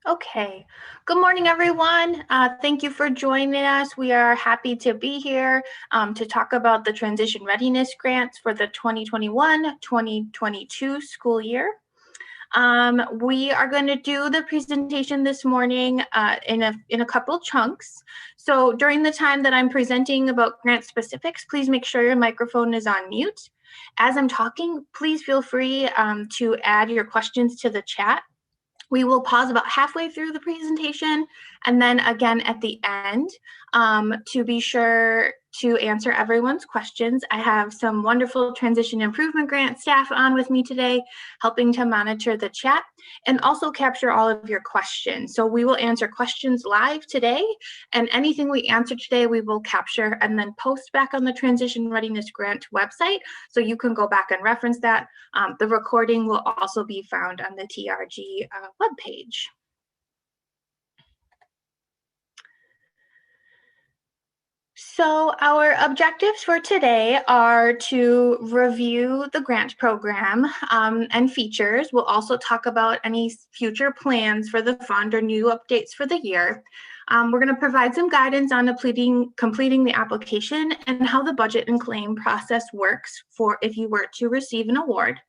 Okay. Good morning, everyone. Thank you for joining us. We are happy to be here to talk about the Transition Readiness Grants for the 2021-2022 school year. We are going to do the presentation this morning in a couple chunks. So during the time that I'm presenting about grant specifics, please make sure your microphone is on mute. As I'm talking, please feel free to add your questions to the chat. We will pause about halfway through the presentation and then again at the end to be sure to answer everyone's questions. I have some wonderful Transition Improvement Grant staff on with me today, helping to monitor the chat and also capture all of your questions. So we will answer questions live today, and anything we answer today we will capture and then post back on the Transition Readiness Grant website, so you can go back and reference that. The recording will also be found on the TRG webpage. So our objectives for today are to review the grant program and features. We'll also talk about any future plans for the fund or new updates for the year. We're going to provide some guidance on completing the application and how the budget and claim process works for if you were to receive an award.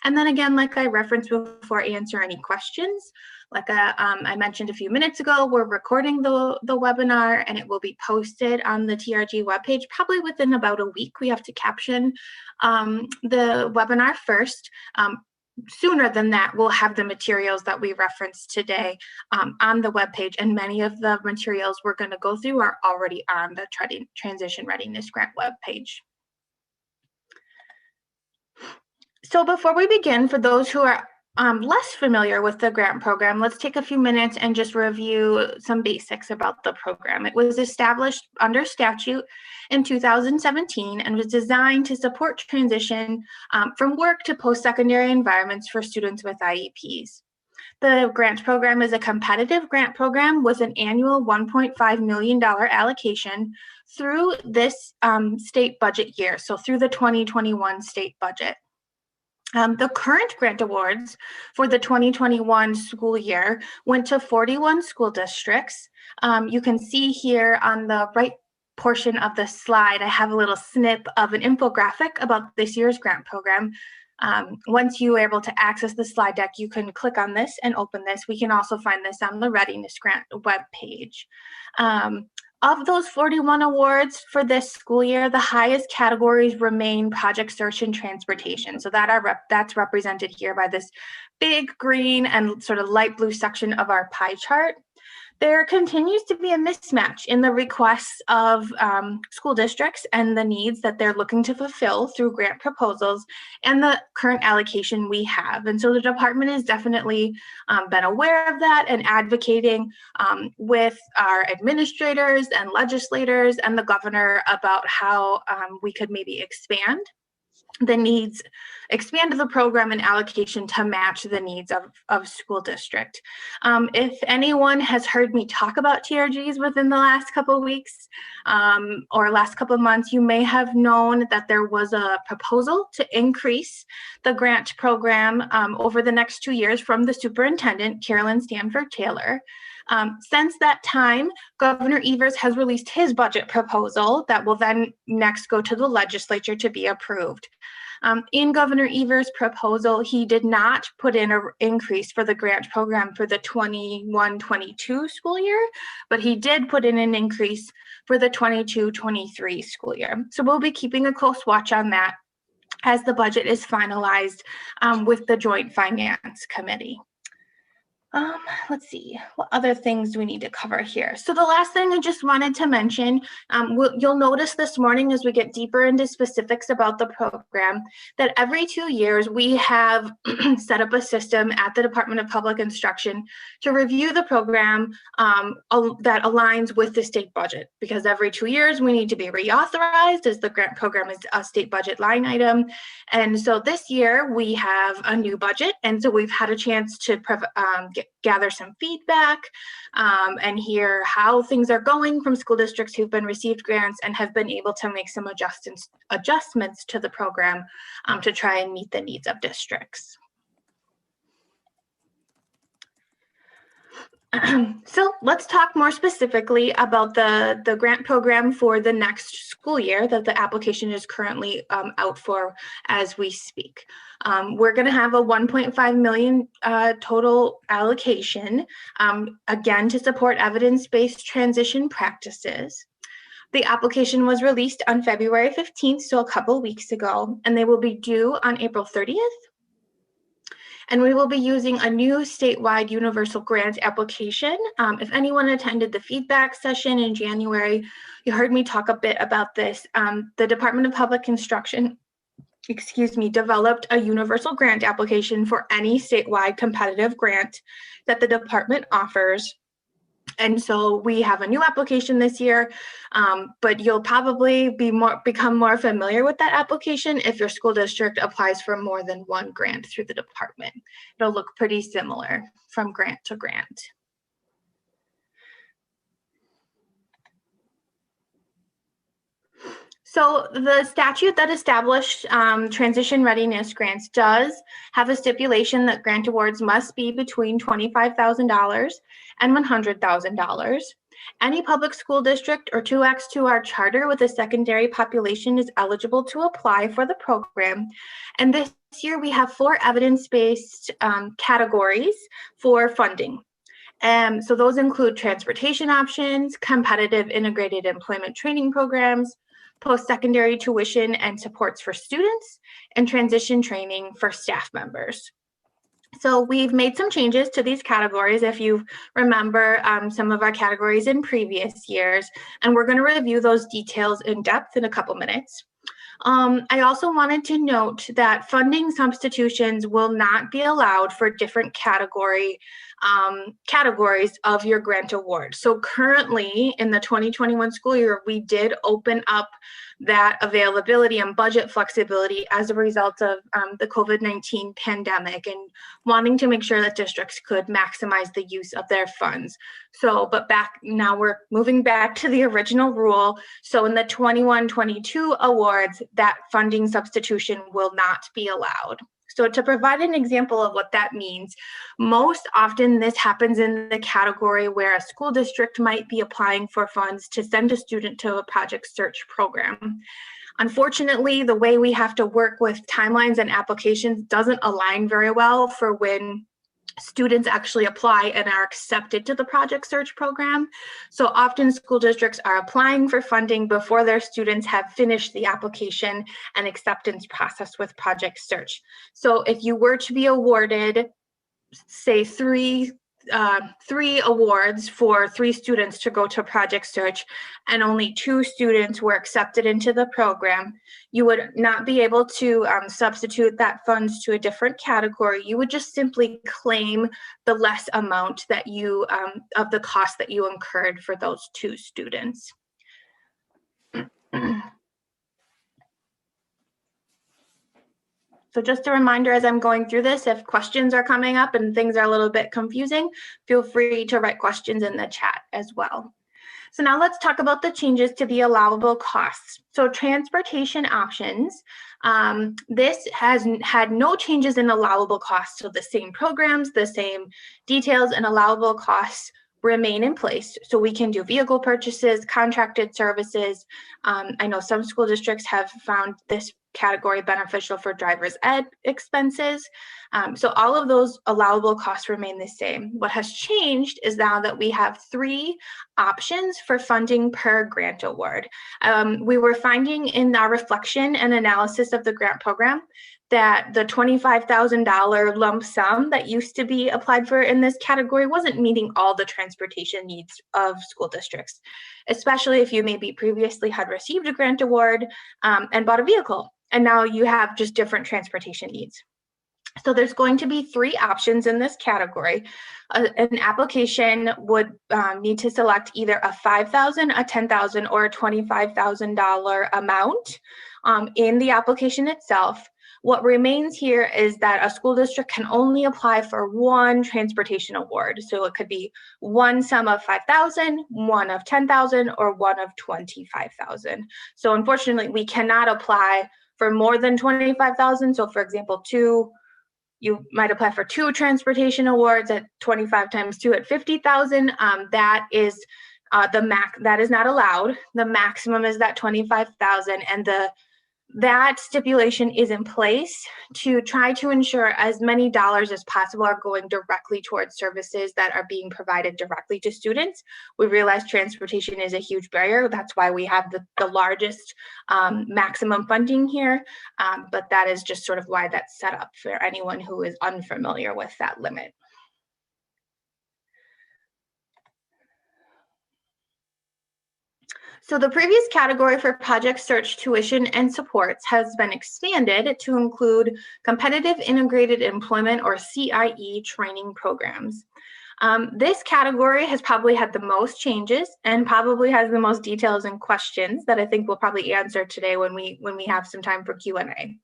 And then again, like I referenced before, answer any questions. Like I mentioned a few minutes ago, we're recording the webinar and it will be posted on the TRG webpage probably within about a week. We have to caption the webinar first. Sooner than that, we'll have the materials that we referenced today on the webpage, and many of the materials we're going to go through are already on the Transition Readiness Grant webpage. So before we begin, for those who are less familiar with the grant program, let's take a few minutes and just review some basics about the program. It was established under statute in 2017 and was designed to support transition from work to post-secondary environments for students with IEPs. The grant program is a competitive grant program with an annual $1.5 million allocation through this state budget year, so through the 2021 state budget. The current grant awards for the 2021 school year went to 41 school districts. You can see here on the right portion of the slide, I have a little snip of an infographic about this year's grant program. Once you are able to access the slide deck, you can click on this and open this. We can also find this on the Readiness Grant webpage. Of those 41 awards for this school year, the highest categories remain project search and transportation. So that's represented here by this big green and sort of light blue section of our pie chart. There continues to be a mismatch in the requests of school districts and the needs that they're looking to fulfill through grant proposals and the current allocation we have. And so the department has definitely been aware of that and advocating with our administrators and legislators and the governor about how we could maybe expand the program and allocation to match the needs of school district. If anyone has heard me talk about TRGs within the last couple of weeks or last couple of months, you may have known that there was a proposal to increase the grant program over the next 2 years from the superintendent, Carolyn Stanford Taylor. Since that time, Governor Evers has released his budget proposal that will then next go to the legislature to be approved. In Governor Evers' proposal, he did not put in an increase for the grant program for the 21-22 school year, but he did put in an increase for the 22-23 school year. So we'll be keeping a close watch on that as the budget is finalized with the Joint Finance Committee. Let's see, what other things do we need to cover here? So the last thing I just wanted to mention, you'll notice this morning as we get deeper into specifics about the program, that every 2 years we have set up a system at the Department of Public Instruction to review the program that aligns with the state budget, because every 2 years we need to be reauthorized as the grant program is a state budget line item. And so this year we have a new budget, and so we've had a chance to gather some feedback and hear how things are going from school districts who've been received grants and have been able to make some adjustments to the program to try and meet the needs of districts. So let's talk more specifically about the grant program for the next school year that the application is currently out for as we speak. We're going to have a 1.5 million total allocation, again, to support evidence-based transition practices. The application was released on February 15th, so a couple weeks ago, and they will be due on April 30th. And we will be using a new statewide universal grant application. If anyone attended the feedback session in January, you heard me talk a bit about this. The Department of Public Instruction, developed a universal grant application for any statewide competitive grant that the department offers. And so we have a new application this year, but you'll probably become more familiar with that application if your school district applies for more than one grant through the department. It'll look pretty similar from grant to grant. So the statute that established transition readiness grants does have a stipulation that grant awards must be between $25,000 and $100,000. Any public school district or 2X2R charter with a secondary population is eligible to apply for the program. And this year we have 4 evidence-based categories for funding. So those include transportation options, competitive integrated employment training programs, post-secondary tuition and supports for students, and transition training for staff members. So we've made some changes to these categories, if you remember some of our categories in previous years, and we're going to review those details in depth in a couple minutes. I also wanted to note that funding substitutions will not be allowed for different categories of your grant award. So currently in the 2021 school year, we did open up that availability and budget flexibility as a result of the COVID-19 pandemic and wanting to make sure that districts could maximize the use of their funds. So, but now we're moving back to the original rule. So in the 21-22 awards, that funding substitution will not be allowed. So to provide an example of what that means, most often this happens in the category where a school district might be applying for funds to send a student to a project search program. Unfortunately, the way we have to work with timelines and applications doesn't align very well for when students actually apply and are accepted to the project search program. So often school districts are applying for funding before their students have finished the application and acceptance process with project search. So if you were to be awarded, say, three awards for 3 students to go to project search and only 2 students were accepted into the program, you would not be able to substitute that funds to a different category. You would just simply claim the less amount that you of the cost that you incurred for those 2 students. So just a reminder as I'm going through this, if questions are coming up and things are a little bit confusing, feel free to write questions in the chat as well. So now let's talk about the changes to the allowable costs. So transportation options, this has had no changes in allowable costs. So the same programs, the same details and allowable costs remain in place. So we can do vehicle purchases, contracted services. I know some school districts have found this category beneficial for driver's ed expenses. So all of those allowable costs remain the same. What has changed is now that we have 3 options for funding per grant award. We were finding in our reflection and analysis of the grant program that the $25,000 lump sum that used to be applied for in this category wasn't meeting all the transportation needs of school districts, especially if you maybe previously had received a grant award and bought a vehicle, and now you have just different transportation needs. So there's going to be 3 options in this category. An application would need to select either a $5,000, a $10,000, or a $25,000 amount in the application itself. What remains here is that a school district can only apply for 1 transportation award. So it could be one sum of $5,000, one of $10,000, or one of $25,000. So unfortunately, we cannot apply for more than $25,000. So for example, 2 You might apply for 2 transportation awards at 25 times 2 at 50,000. That is that is not allowed. The maximum is that 25,000, and that stipulation is in place to try to ensure as many dollars as possible are going directly towards services that are being provided directly to students. We realize transportation is a huge barrier. That's why we have the largest maximum funding here, but that is just sort of why that's set up for anyone who is unfamiliar with that limit. So the previous category for project search tuition and supports has been expanded to include competitive integrated employment, or CIE, training programs. This category has probably had the most changes and probably has the most details and questions that I think we'll probably answer today when we have some time for Q&A.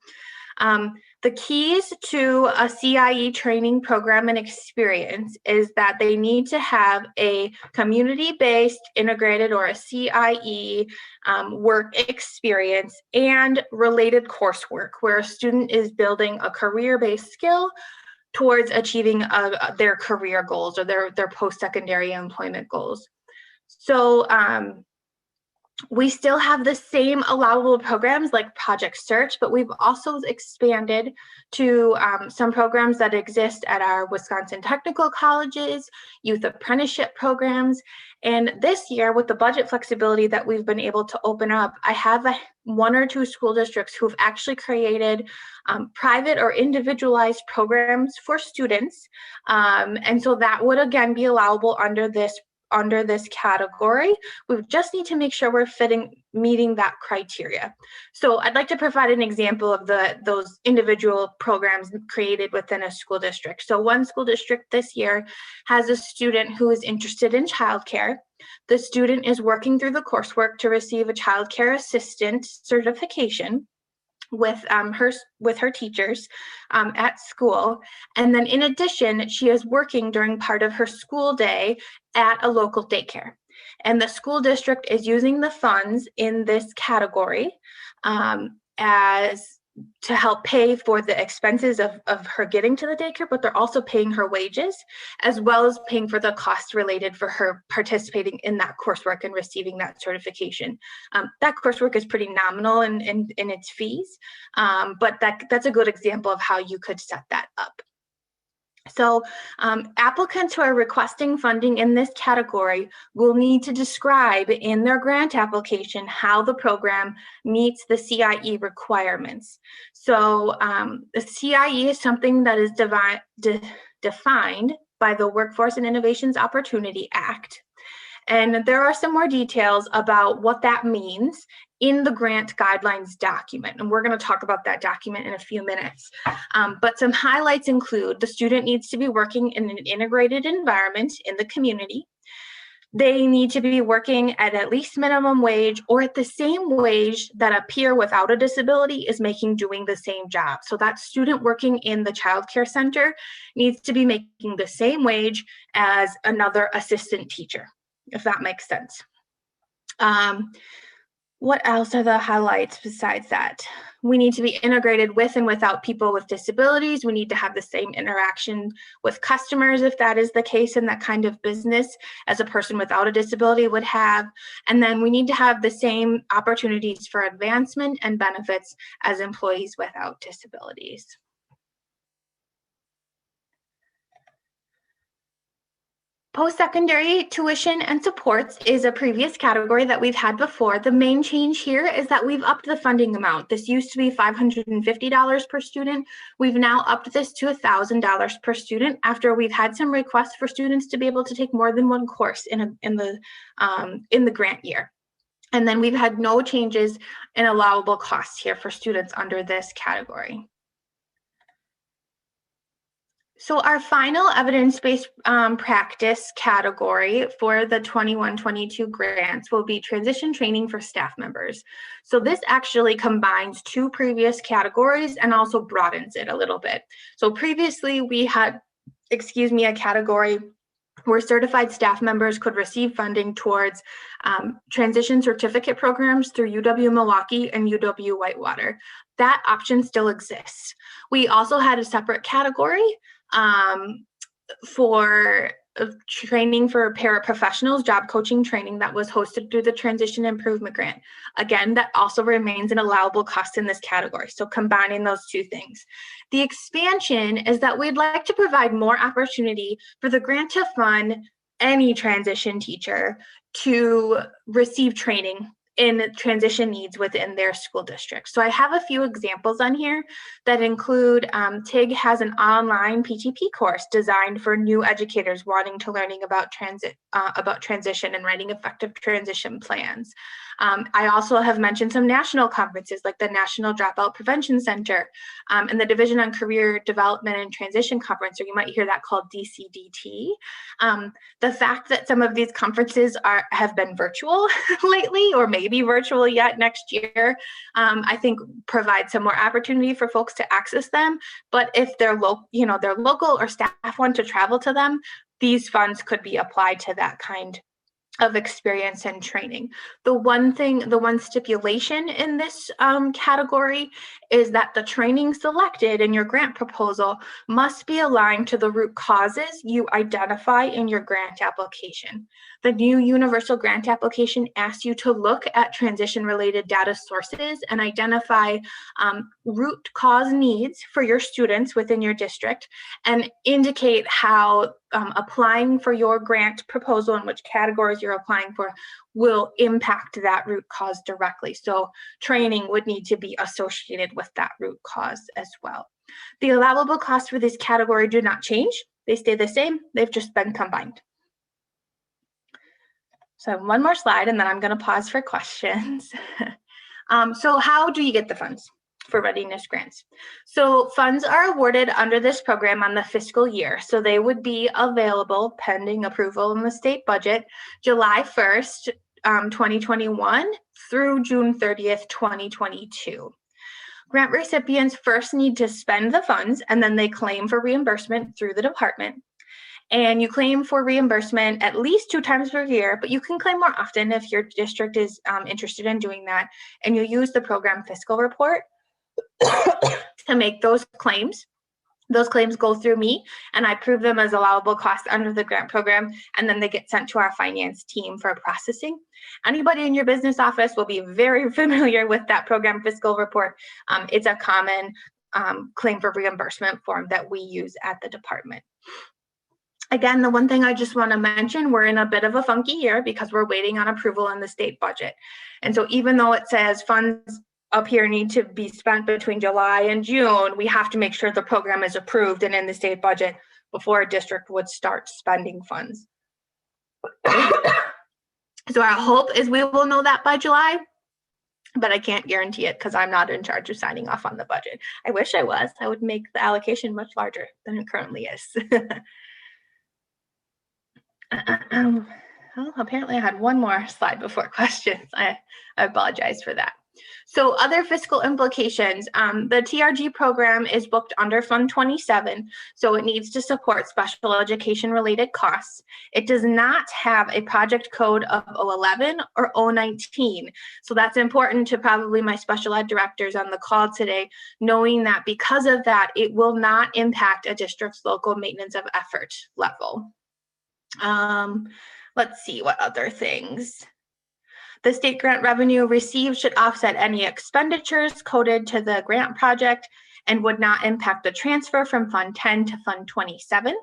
The keys to a CIE training program and experience is that they need to have a community-based integrated, or a CIE, work experience and related coursework where a student is building a career-based skill towards achieving their career goals or their post-secondary employment goals. So we still have the same allowable programs like Project Search, but we've also expanded to some programs that exist at our Wisconsin technical colleges, youth apprenticeship programs. And this year, with the budget flexibility that we've been able to open up, I have 1 or 2 school districts who've actually created private or individualized programs for students. And so that would again be allowable under this category. We just need to make sure we're meeting that criteria. So I'd like to provide an example of those individual programs created within a school district. So one school district this year has a student who is interested in childcare. The student is working through the coursework to receive a childcare assistant certification with her teachers at school. And then in addition, she is working during part of her school day at a local daycare. And the school district is using the funds in this category as to help pay for the expenses of her getting to the daycare, but they're also paying her wages, as well as paying for the costs related for her participating in that coursework and receiving that certification. That coursework is pretty nominal in its fees, but that's a good example of how you could set that up. So applicants who are requesting funding in this category will need to describe in their grant application how the program meets the CIE requirements. So the CIE is something that is defined by the Workforce and Innovations Opportunity Act. And there are some more details about what that means in the grant guidelines document. And we're going to talk about that document in a few minutes. But some highlights include the student needs to be working in an integrated environment in the community. They need to be working at least minimum wage or at the same wage that a peer without a disability is making doing the same job. So that student working in the child care center needs to be making the same wage as another assistant teacher, if that makes sense. What else are the highlights besides that? We need to be integrated with and without people with disabilities. We need to have the same interaction with customers, if that is the case in that kind of business, as a person without a disability would have. And then we need to have the same opportunities for advancement and benefits as employees without disabilities. Post-secondary tuition and supports is a previous category that we've had before. The main change here is that we've upped the funding amount. This used to be $550 per student. We've now upped this to $1,000 per student after we've had some requests for students to be able to take more than one course in the grant year. And then we've had no changes in allowable costs here for students under this category. So our final evidence-based practice category for the 21-22 grants will be transition training for staff members. So this actually combines 2 previous categories and also broadens it a little bit. So previously we had, a category where certified staff members could receive funding towards transition certificate programs through UW-Milwaukee and UW-Whitewater. That option still exists. We also had a separate category for training for paraprofessionals, job coaching training that was hosted through the Transition Improvement Grant. Again, that also remains an allowable cost in this category. So combining those two things. The expansion is that we'd like to provide more opportunity for the grant to fund any transition teacher to receive training in transition needs within their school district. So I have a few examples on here that include TIG has an online PTP course designed for new educators wanting to learning about transition and writing effective transition plans. I also have mentioned some national conferences like the National Dropout Prevention Center and the Division on Career Development and Transition Conference, or you might hear that called DCDT. The fact that some of these conferences have been virtual lately, or maybe virtual yet next year, I think provides some more opportunity for folks to access them. But if they're local or staff want to travel to them, these funds could be applied to that kind of experience and training. The one stipulation in this category is that the training selected in your grant proposal must be aligned to the root causes you identify in your grant application. The new universal grant application asks you to look at transition-related data sources and identify root cause needs for your students within your district and indicate how applying for your grant proposal and which categories you're applying for will impact that root cause directly. So training would need to be associated with that root cause as well. The allowable costs for this category do not change. They stay the same. They've just been combined. So one more slide, and then I'm going to pause for questions. So how do you get the funds for readiness grants? So funds are awarded under this program on the fiscal year. So they would be available pending approval in the state budget, July 1st, 2021 through June 30th, 2022. Grant recipients first need to spend the funds, and then they claim for reimbursement through the department. And you claim for reimbursement at least 2 times per year, but you can claim more often if your district is interested in doing that. And you use the program fiscal report to make those claims. Those claims go through me, and I prove them as allowable costs under the grant program, and then they get sent to our finance team for processing. Anybody in your business office will be very familiar with that program fiscal report. It's a common claim for reimbursement form that we use at the department. Again, the one thing I just want to mention, we're in a bit of a funky year because we're waiting on approval in the state budget. And so even though it says funds up here need to be spent between July and June, we have to make sure the program is approved and in the state budget before a district would start spending funds. So our hope is we will know that by July, but I can't guarantee it because I'm not in charge of signing off on the budget. I wish I was. I would make the allocation much larger than it currently is. Well, apparently I had one more slide before questions. I apologize for that. So other fiscal implications, the TRG program is booked under Fund 27, so it needs to support special education related costs. It does not have a project code of 011 or 019. So that's important to probably my special ed directors on the call today, knowing that because of that, it will not impact a district's local maintenance of effort level. Let's see what other things. The state grant revenue received should offset any expenditures coded to the grant project and would not impact the transfer from Fund 10 to Fund 27.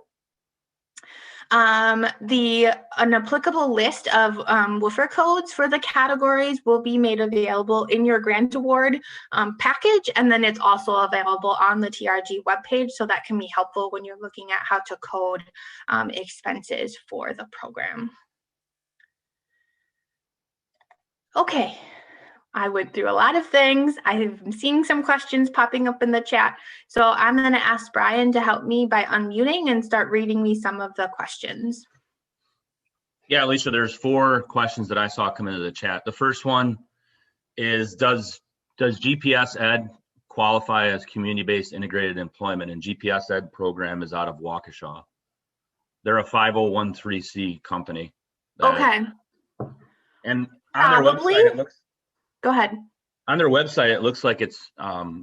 An applicable list of WFR codes for the categories will be made available in your grant award package, and then it's also available on the TRG webpage, so that can be helpful when you're looking at how to code expenses for the program. Okay, I went through a lot of things. I've been seeing some questions popping up in the chat. So I'm going to ask Brian to help me by unmuting and start reading me some of the questions. Yeah, Alicia, there's 4 questions that I saw come into the chat. The first one is, does GPS Ed qualify as community-based integrated employment? And GPS Ed program is out of Waukesha. They're a 5013C company. Okay, And on their probably. website, it looks. Go ahead. On their website, it looks like it's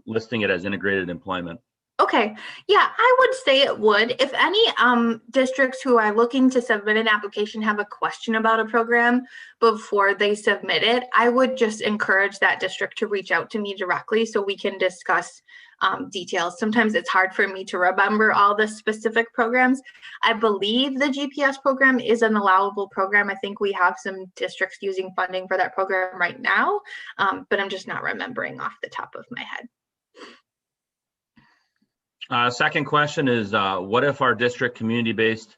listing it as integrated employment. Okay, yeah, I would say it would. If any districts who are looking to submit an application have a question about a program before they submit it, I would just encourage that district to reach out to me directly so we can discuss details. Sometimes it's hard for me to remember all the specific programs. I believe the GPS program is an allowable program. I think we have some districts using funding for that program right now, but I'm just not remembering off the top of my head. Second question is, what if our district community-based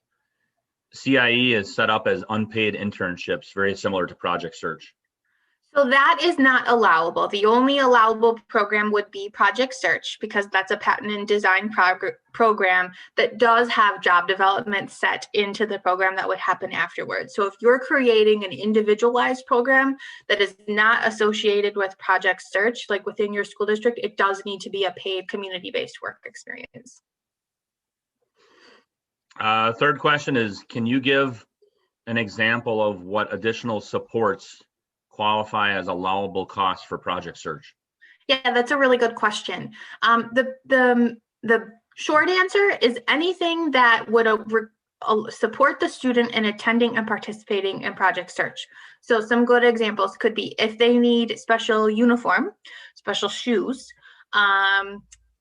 CIE is set up as unpaid internships, very similar to Project Search? So that is not allowable. The only allowable program would be Project Search, because that's a patent and design program that does have job development set into the program that would happen afterwards. So if you're creating an individualized program that is not associated with Project Search, like within your school district, it does need to be a paid community-based work experience. Third question is, can you give an example of what additional supports qualify as allowable costs for Project Search? Yeah, that's a really good question. The short answer is anything that would support the student in attending and participating in Project Search. So some good examples could be if they need special uniform, special shoes,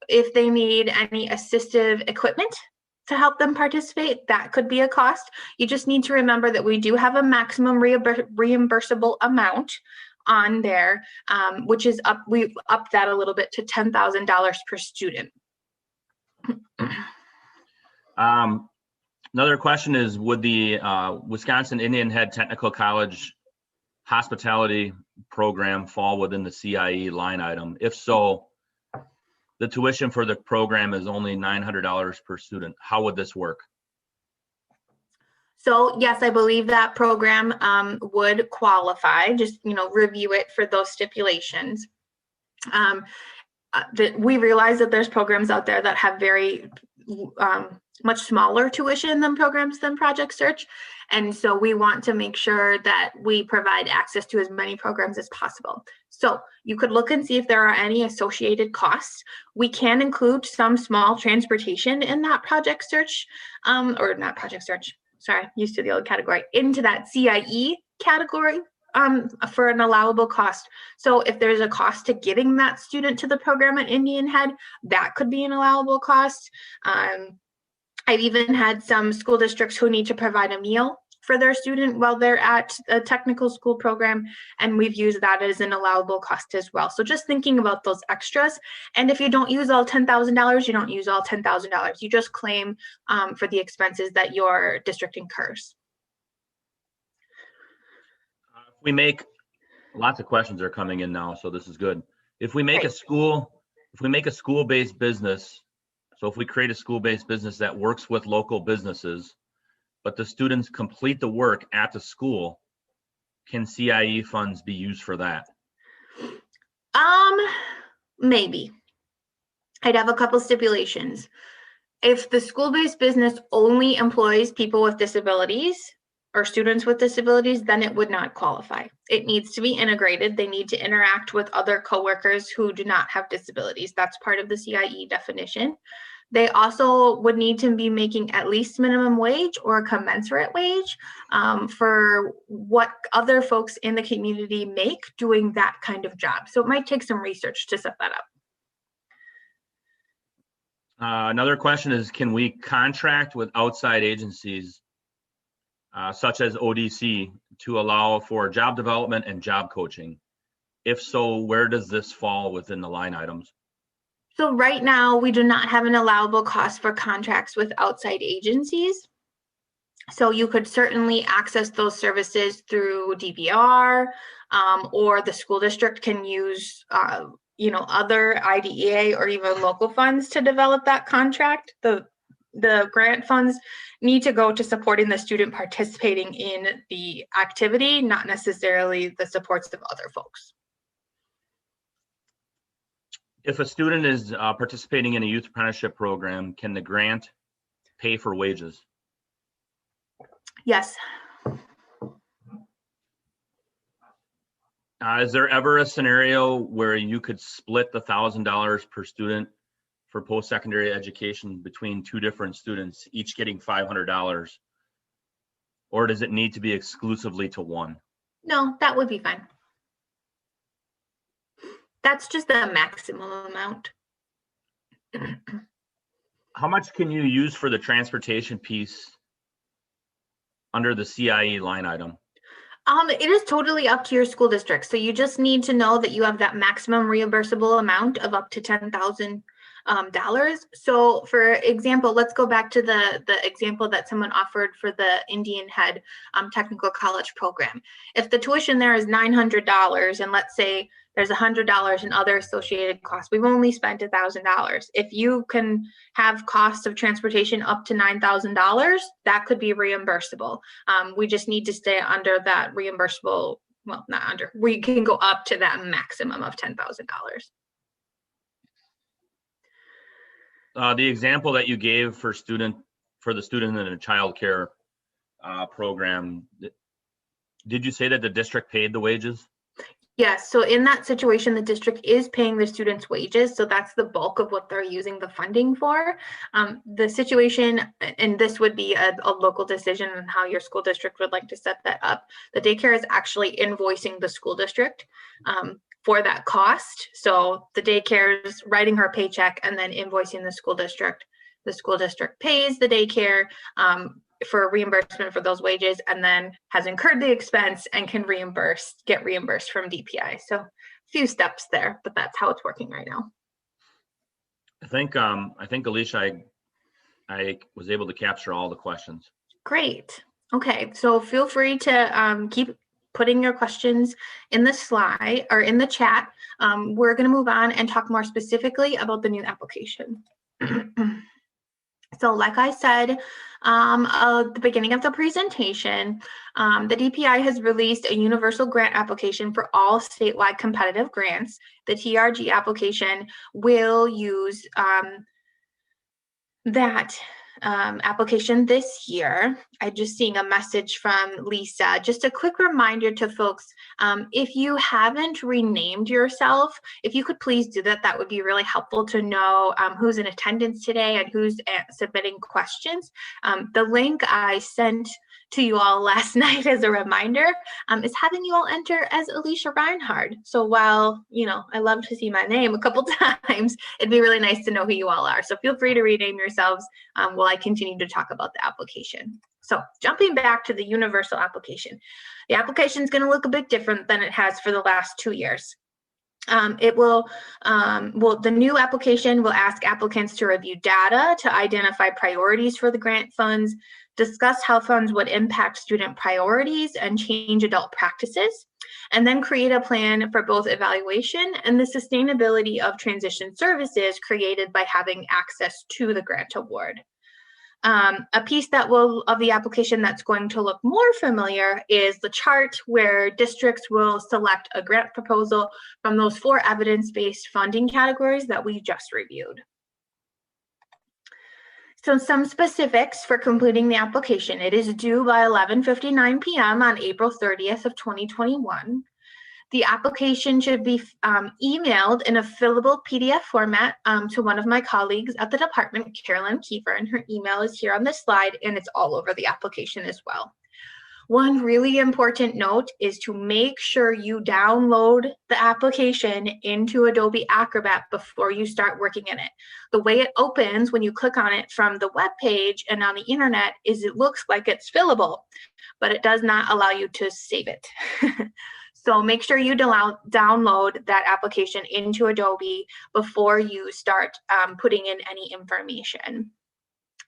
if they need any assistive equipment to help them participate, that could be a cost. You just need to remember that we do have a maximum reimbursable amount on there, which is we've upped that a little bit to $10,000 per student. Another question is, would the Wisconsin Indian Head Technical College hospitality program fall within the CIE line item? If so, the tuition for the program is only $900 per student. How would this work? So yes, I believe that program would qualify. Just review it for those stipulations. We realize that there's programs out there that have very much smaller tuition than programs than Project Search, and so we want to make sure that we provide access to as many programs as possible. So you could look and see if there are any associated costs. We can include some small transportation in that Project Search, or not Project Search, sorry, used to the old category, into that CIE category for an allowable cost. So if there's a cost to getting that student to the program at Indian Head, that could be an allowable cost. I've even had some school districts who need to provide a meal for their student while they're at a technical school program, and we've used that as an allowable cost as well. So just thinking about those extras, and if you don't use all $10,000, you don't use all $10,000. You just claim for the expenses that your district incurs. We make lots of questions are coming in now, so this is good. If we make a school-based business, so if we create a school-based business that works with local businesses, but the students complete the work at the school, can CIE funds be used for that? Maybe. I'd have a couple stipulations. If the school-based business only employs people with disabilities or students with disabilities, then it would not qualify. It needs to be integrated. They need to interact with other coworkers who do not have disabilities. That's part of the CIE definition. They also would need to be making at least minimum wage or commensurate wage for what other folks in the community make doing that kind of job. So it might take some research to set that up. Another question is, can we contract with outside agencies such as ODC to allow for job development and job coaching? If so, where does this fall within the line items? So right now, we do not have an allowable cost for contracts with outside agencies. So you could certainly access those services through DBR, or the school district can use other IDEA or even local funds to develop that contract. The grant funds need to go to supporting the student participating in the activity, not necessarily the supports of other folks. If a student is participating in a youth apprenticeship program, can the grant pay for wages? Yes. Is there ever a scenario where you could split the $1,000 per student for post-secondary education between two different students, each getting $500? Or does it need to be exclusively to one? No, that would be fine. That's just the maximum amount. How much can you use for the transportation piece under the CIE line item? It is totally up to your school district. So you just need to know that you have that maximum reimbursable amount of up to $10,000. So for example, let's go back to the example that someone offered for the Indian Head Technical College program. If the tuition there is $900 and let's say there's $100 in other associated costs, we've only spent $1,000. If you can have costs of transportation up to $9,000, that could be reimbursable. We just need to stay under that reimbursable, well, not under, we can go up to that maximum of $10,000. The example that you gave for the student in a child care program, did you say that the district paid the wages? Yes, so in that situation, the district is paying the students' wages, so that's the bulk of what they're using the funding for. The situation, and this would be a local decision on how your school district would like to set that up. The daycare is actually invoicing the school district for that cost. So the daycare is writing her a paycheck and then invoicing the school district. The school district pays the daycare for reimbursement for those wages and then has incurred the expense and can get reimbursed from DPI. So a few steps there, but that's how it's working right now. I think Alicia, I was able to capture all the questions. Great. Okay, so feel free to keep putting your questions in the slide or in the chat. We're going to move on and talk more specifically about the new application. So like I said at the beginning of the presentation, the DPI has released a universal grant application for all statewide competitive grants. The TRG application will use that application this year. I'm just seeing a message from Lisa. Just a quick reminder to folks, if you haven't renamed yourself, if you could please do that, that would be really helpful to know who's in attendance today and who's submitting questions. The link I sent to you all last night as a reminder is having you all enter as Alicia Reinhard. So while, I love to see my name a couple times, it'd be really nice to know who you all are. So feel free to rename yourselves while I continue to talk about the application. So jumping back to the universal application, the application is going to look a bit different than it has for the last 2 years. The new application will ask applicants to review data to identify priorities for the grant funds, discuss how funds would impact student priorities and change adult practices, and then create a plan for both evaluation and the sustainability of transition services created by having access to the grant award. A piece of the application that's going to look more familiar is the chart where districts will select a grant proposal from those 4 evidence-based funding categories that we just reviewed. So some specifics for completing the application. It is due by 11:59 p.m. on April 30th of 2021. The application should be emailed in a fillable PDF format to one of my colleagues at the department, Carolyn Kiefer, and her email is here on this slide, and it's all over the application as well. One really important note is to make sure you download the application into Adobe Acrobat before you start working in it. The way it opens when you click on it from the web page and on the internet is it looks like it's fillable, but it does not allow you to save it. So make sure you download that application into Adobe before you start putting in any information.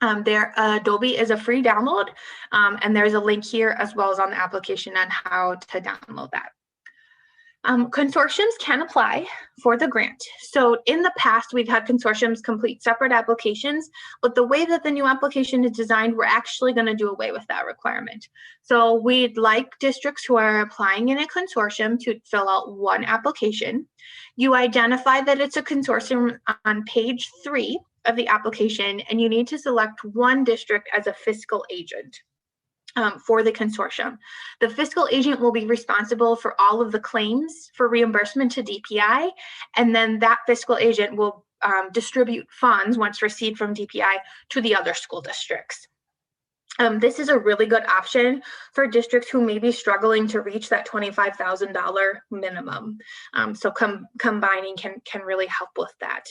Adobe is a free download, and there's a link here as well as on the application on how to download that. Consortiums can apply for the grant. So in the past, we've had consortiums complete separate applications, but the way that the new application is designed, we're actually going to do away with that requirement. So we'd like districts who are applying in a consortium to fill out one application. You identify that it's a consortium on page 3 of the application, and you need to select one district as a fiscal agent. for the consortium. The fiscal agent will be responsible for all of the claims for reimbursement to DPI, and then that fiscal agent will distribute funds once received from DPI to the other school districts. This is a really good option for districts who may be struggling to reach that $25,000 minimum. So combining can really help with that.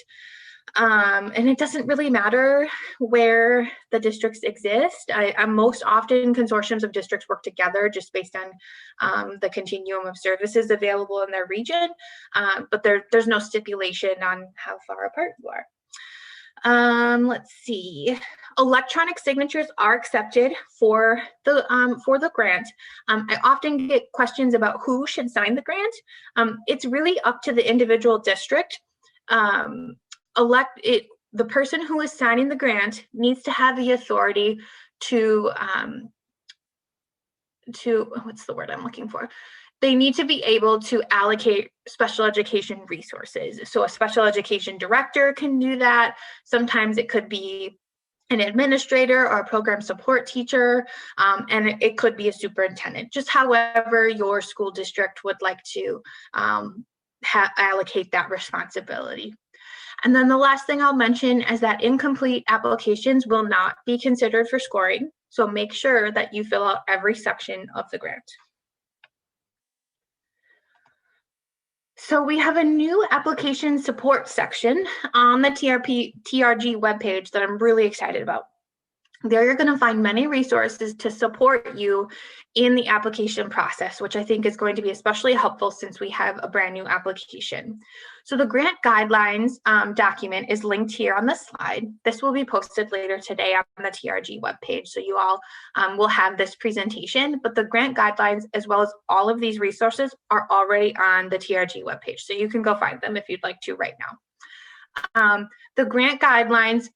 And it doesn't really matter where the districts exist. Most often consortiums of districts work together just based on the continuum of services available in their region, but there's no stipulation on how far apart you are. Let's see. Electronic signatures are accepted for the grant. I often get questions about who should sign the grant. It's really up to the individual district. The person who is signing the grant needs to have the authority to what's the word I'm looking for? They need to be able to allocate special education resources. So a special education director can do that. Sometimes it could be an administrator or a program support teacher, and it could be a superintendent, just however your school district would like to allocate that responsibility. And then the last thing I'll mention is that incomplete applications will not be considered for scoring. So make sure that you fill out every section of the grant. So we have a new application support section on the TRG webpage that I'm really excited about. There you're going to find many resources to support you in the application process, which I think is going to be especially helpful since we have a brand new application. So the grant guidelines document is linked here on the slide. This will be posted later today on the TRG webpage, so you all will have this presentation, but the grant guidelines as well as all of these resources are already on the TRG webpage, so you can go find them if you'd like to right now. The grant guidelines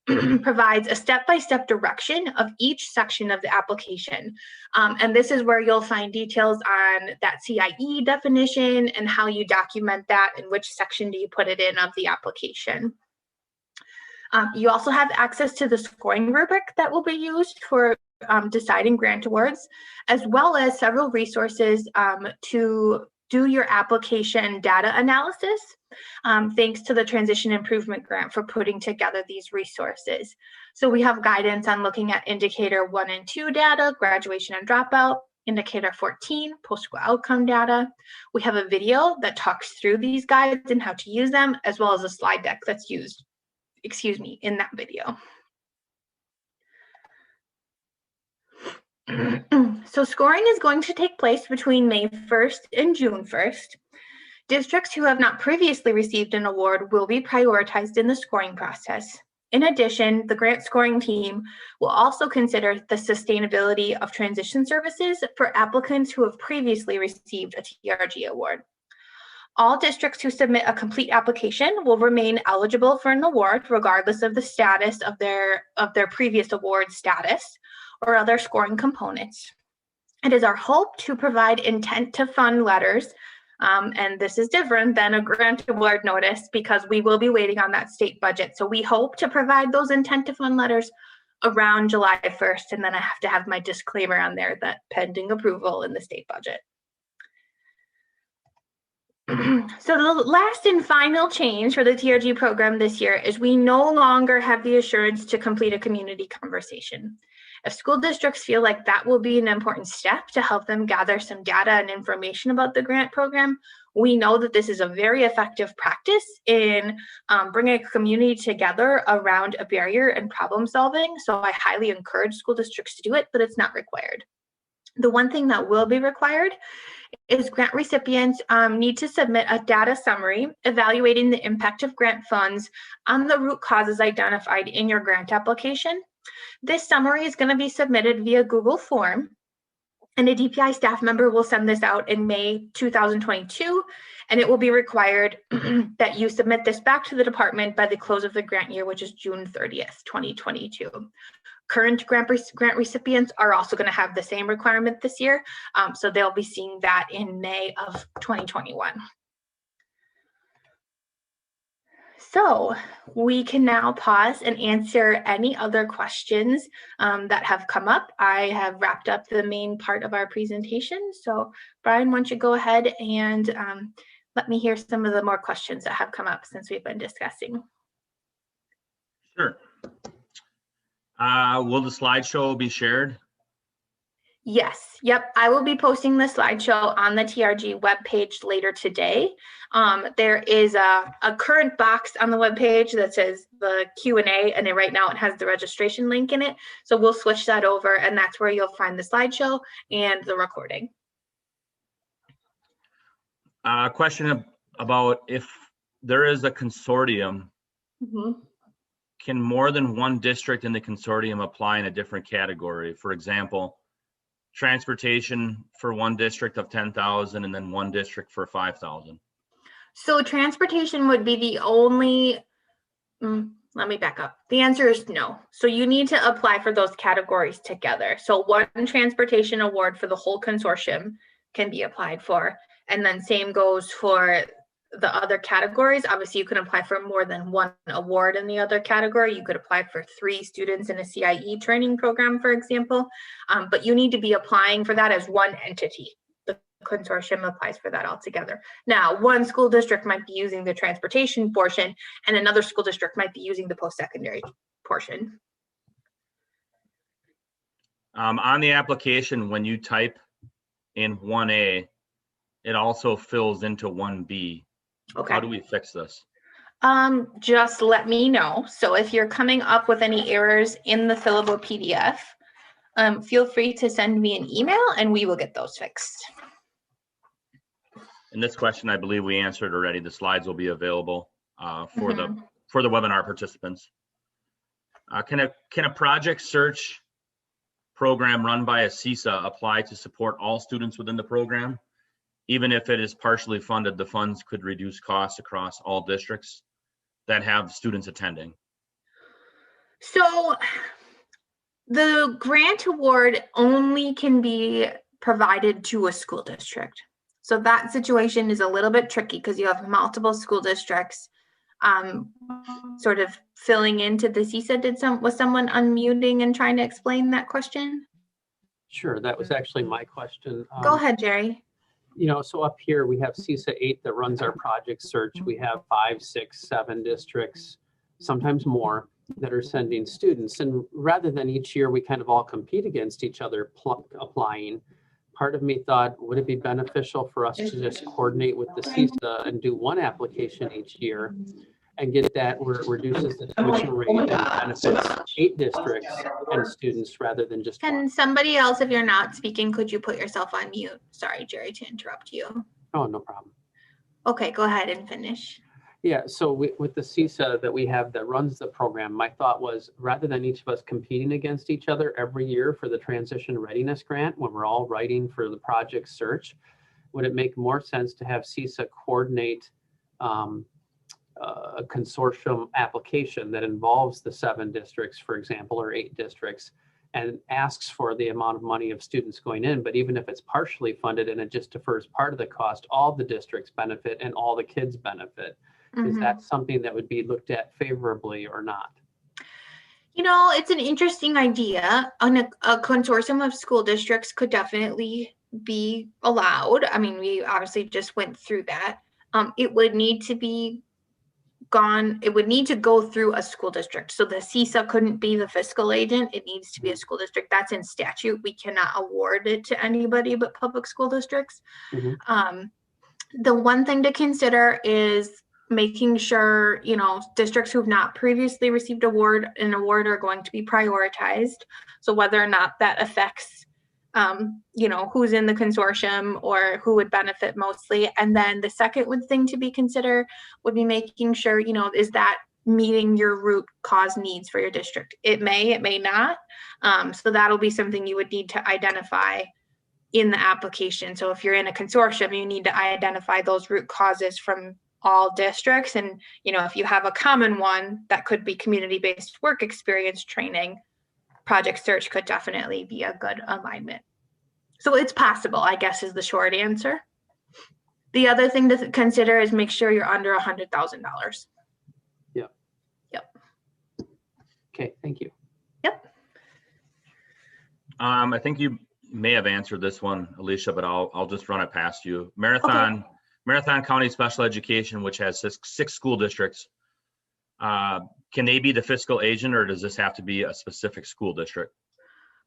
provides a step-by-step direction of each section of the application. And this is where you'll find details on that CIE definition and how you document that and which section do you put it in of the application. You also have access to the scoring rubric that will be used for deciding grant awards, as well as several resources to do your application data analysis. Thanks to the Transition Improvement Grant for putting together these resources. So we have guidance on looking at indicator 1 and 2 data, graduation and dropout, indicator 14, post-school outcome data. We have a video that talks through these guides and how to use them, as well as a slide deck that's used, in that video. So scoring is going to take place between May 1st and June 1st. Districts who have not previously received an award will be prioritized in the scoring process. In addition, the grant scoring team will also consider the sustainability of transition services for applicants who have previously received a TRG award. All districts who submit a complete application will remain eligible for an award regardless of the status of their previous award status or other scoring components. It is our hope to provide intent to fund letters, and this is different than a grant award notice because we will be waiting on that state budget. So we hope to provide those intent to fund letters around July 1st, and then I have to have my disclaimer on there that pending approval in the state budget. So the last and final change for the TRG program this year is we no longer have the assurance to complete a community conversation. If school districts feel like that will be an important step to help them gather some data and information about the grant program, we know that this is a very effective practice in bringing a community together around a barrier and problem solving. So I highly encourage school districts to do it, but it's not required. The one thing that will be required is grant recipients need to submit a data summary evaluating the impact of grant funds on the root causes identified in your grant application. This summary is going to be submitted via Google form, and a DPI staff member will send this out in May 2022, and it will be required that you submit this back to the department by the close of the grant year, which is June 30th, 2022. Current grant recipients are also going to have the same requirement this year, so they'll be seeing that in May of 2021. So we can now pause and answer any other questions that have come up. I have wrapped up the main part of our presentation. So Brian, why don't you go ahead and let me hear some of the more questions that have come up since we've been discussing. Sure. Will the slideshow be shared? Yes, yep. I will be posting the slideshow on the TRG webpage later today. There is a current box on the webpage that says the Q&A, and then right now it has the registration link in it. So we'll switch that over, and that's where you'll find the slideshow and the recording. Question about if there is a consortium, can more than one district in the consortium apply in a different category? For example, transportation for one district of 10,000 and then one district for 5,000. So transportation would be the only, let me back up. The answer is no. So you need to apply for those categories together. So one transportation award for the whole consortium can be applied for. And then same goes for the other categories. Obviously, you can apply for more than one award in the other category. You could apply for 3 students in a CIE training program, for example, but you need to be applying for that as one entity. The consortium applies for that altogether. Now, one school district might be using the transportation portion, and another school district might be using the post-secondary portion. On the application, when you type in 1A, it also fills into 1B. Okay. How do we fix this? Just let me know. So if you're coming up with any errors in the fillable PDF, feel free to send me an email and we will get those fixed. And this question, I believe we answered already. The slides will be available for the webinar participants. Can a project search program run by a CISA apply to support all students within the program? Even if it is partially funded, the funds could reduce costs across all districts that have students attending. So the grant award only can be provided to a school district. So that situation is a little bit tricky because you have multiple school districts sort of filling into the CISA. Was someone unmuting and trying to explain that question? Sure, that was actually my question. Go ahead, Jerry. You know, so up here we have CISA 8 that runs our project search. We have 5, 6, 7 districts, sometimes more, that are sending students. And rather than each year we kind of all compete against each other applying, part of me thought, would it be beneficial for us to just coordinate with the CISA and do one application each year and get that where it reduces the tuition rate and benefits 8 districts and students rather than just Can one. somebody else, if you're not speaking, could you put yourself on mute? Sorry, Jerry, to interrupt you. Oh, no problem. Okay, go ahead and finish. Yeah, so with the CISA that we have that runs the program, my thought was rather than each of us competing against each other every year for the Transition Readiness Grant, when we're all writing for the project search, would it make more sense to have CISA coordinate a consortium application that involves the 7 districts, for example, or 8 districts, and asks for the amount of money of students going in, but even if it's partially funded and it just defers part of the cost, all the districts benefit and all the kids benefit. Is that something that would be looked at favorably or not? You know, it's an interesting idea. A consortium of school districts could definitely be allowed. I mean, we obviously just went through that. It would need to be it would need to go through a school district. So the CISA couldn't be the fiscal agent. It needs to be a school district. That's in statute. We cannot award it to anybody but public school districts. The one thing to consider is making sure, you know, districts who have not previously received an award are going to be prioritized. So whether or not that affects you know, who's in the consortium or who would benefit mostly. And then the second thing to be considered would be making sure, you know, is that meeting your root cause needs for your district? It may not. So that'll be something you would need to identify in the application. So if you're in a consortium, you need to identify those root causes from all districts. And, you know, if you have a common one, that could be community-based work experience training, project search could definitely be a good alignment. So it's possible, I guess, is the short answer. The other thing to consider is make sure you're under $100,000. Okay, thank you. Yep. I think you may have answered this one, Alicia, but I'll just run it past you. Marathon County Special Education, which has six school districts, can they be the fiscal agent, or does this have to be a specific school district?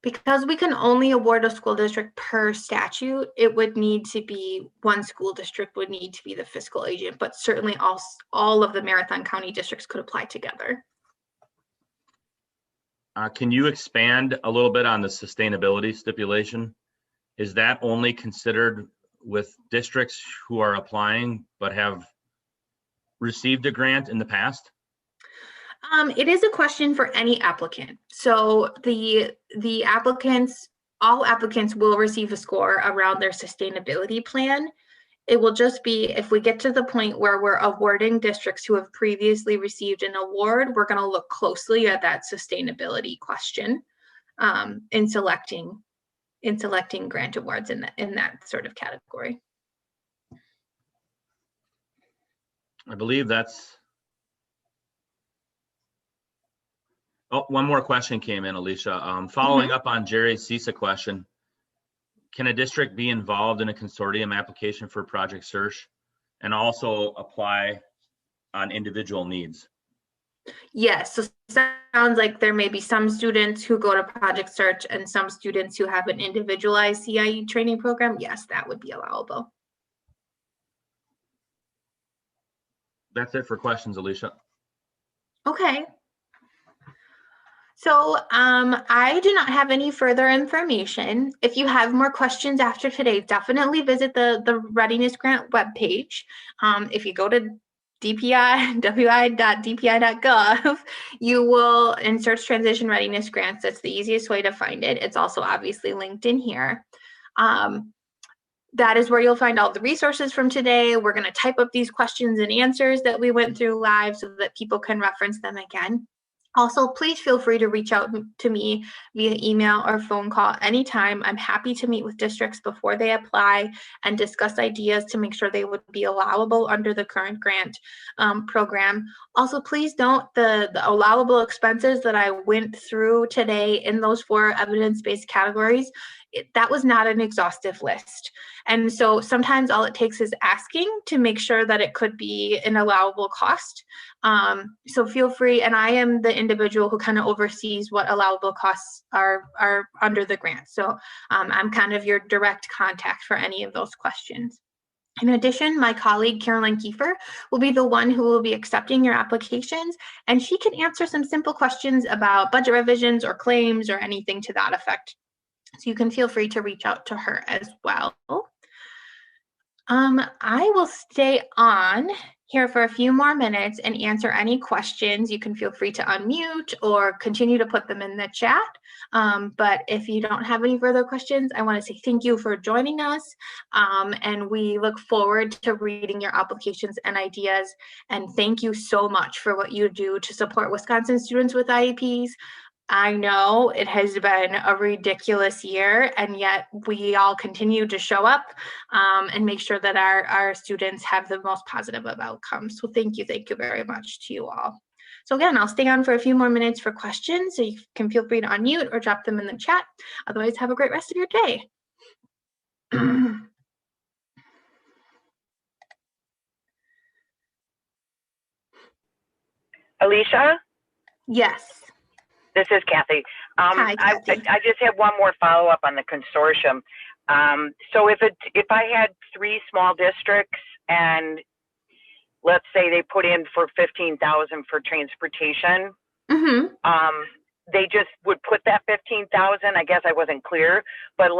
Because we can only award a school district per statute, it would need to be one school district would need to be the fiscal agent, but certainly all of the Marathon County districts could apply together. Can you expand a little bit on the sustainability stipulation? Is that only considered with districts who are applying but have received a grant in the past? It is a question for any applicant. So the applicants, all applicants will receive a score around their sustainability plan. It will just be if we get to the point where we're awarding districts who have previously received an award, we're going to look closely at that sustainability question in selecting grant awards in that sort of category. I believe that's. Oh, one more question came in, Alicia. Following up on Jerry's CISA question, can a district be involved in a consortium application for Project Search and also apply on individual needs? Yes, so sounds like there may be some students who go to Project Search and some students who have an individualized CIE training program. Yes, that would be allowable. That's it for questions, Alicia. Okay. So I do not have any further information. If you have more questions after today, definitely visit the Readiness Grant webpage. If you go to wi.dpi.gov, you will and search Transition Readiness Grants. That's the easiest way to find it. It's also obviously linked in here. That is where you'll find all the resources from today. We're going to type up these questions and answers that we went through live so that people can reference them again. Also, please feel free to reach out to me via email or phone call anytime. I'm happy to meet with districts before they apply and discuss ideas to make sure they would be allowable under the current grant program. Also, please note the allowable expenses that I went through today in those 4 evidence-based categories. That was not an exhaustive list. And so sometimes all it takes is asking to make sure that it could be an allowable cost. So feel free, and I am the individual who kind of oversees what allowable costs are under the grant. So I'm kind of your direct contact for any of those questions. In addition, my colleague, Carolyn Kiefer, will be the one who will be accepting your applications, and she can answer some simple questions about budget revisions or claims or anything to that effect. So you can feel free to reach out to her as well. I will stay on here for a few more minutes and answer any questions. You can feel free to unmute or continue to put them in the chat. But if you don't have any further questions, I want to say thank you for joining us. And we look forward to reading your applications and ideas. And thank you so much for what you do to support Wisconsin students with IEPs. I know it has been a ridiculous year, and yet we all continue to show up and make sure that our students have the most positive of outcomes. So thank you very much to you all. So again, I'll stay on for a few more minutes for questions, so you can feel free to unmute or drop them in the chat. Otherwise, have a great rest of your day. Alicia? Yes. This is Kathy. Hi, Kathy. I just have one more follow-up on the consortium. So if I had 3 small districts and let's say they put in for $15,000 for transportation, they just would put that $15,000. I guess I wasn't clear, but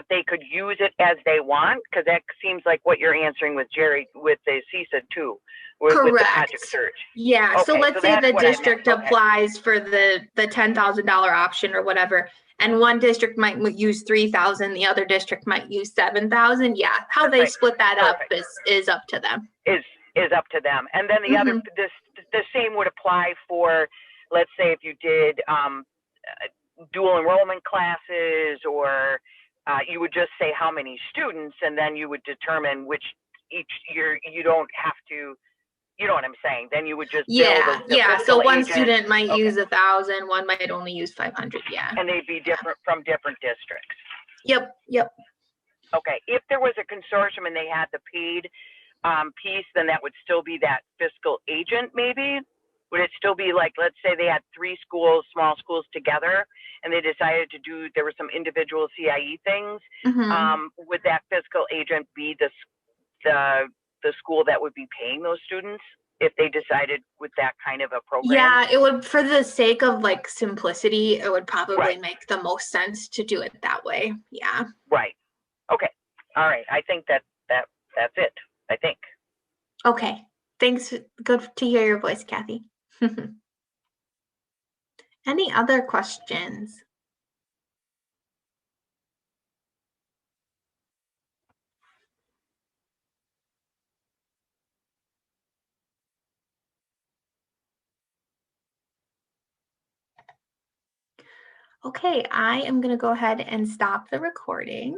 they could use it as they want, because that seems like what you're answering with Jerry with the CISA too. Correct. With the Project Search. Yeah. Okay, so let's say the district Okay. applies for the $10,000 option or whatever, and one district might use 3,000, the other district might use 7,000. Yeah. How they split that up is up to them. Is up to them. And then the other, the same would apply for, let's say if you did dual enrollment classes, or you would just say how many students, and then you would determine which each year. You don't have to You know what I'm saying? Then you would just Yeah, bill the yeah. So fiscal one agent, student might Okay. use 1,000, one might only use 500. Yeah. and they'd be different from different districts. Yep. Yep. Okay, if there was a consortium and they had the paid piece, then that would still be that fiscal agent maybe? Would it still be like, let's say they had 3 schools, small schools together, and they decided to do, there were some individual CIE things, Mhm. would that fiscal agent be the school that would be paying those students if they decided with that kind of a program? Yeah, it would, for the sake of like simplicity, it would probably Right. make the most sense to do it that way. Yeah. Right. Okay. All right. I think that's it. I think. Okay. Thanks. Good to hear your voice, Kathy. Any other questions? Okay, I am going to go ahead and stop the recording.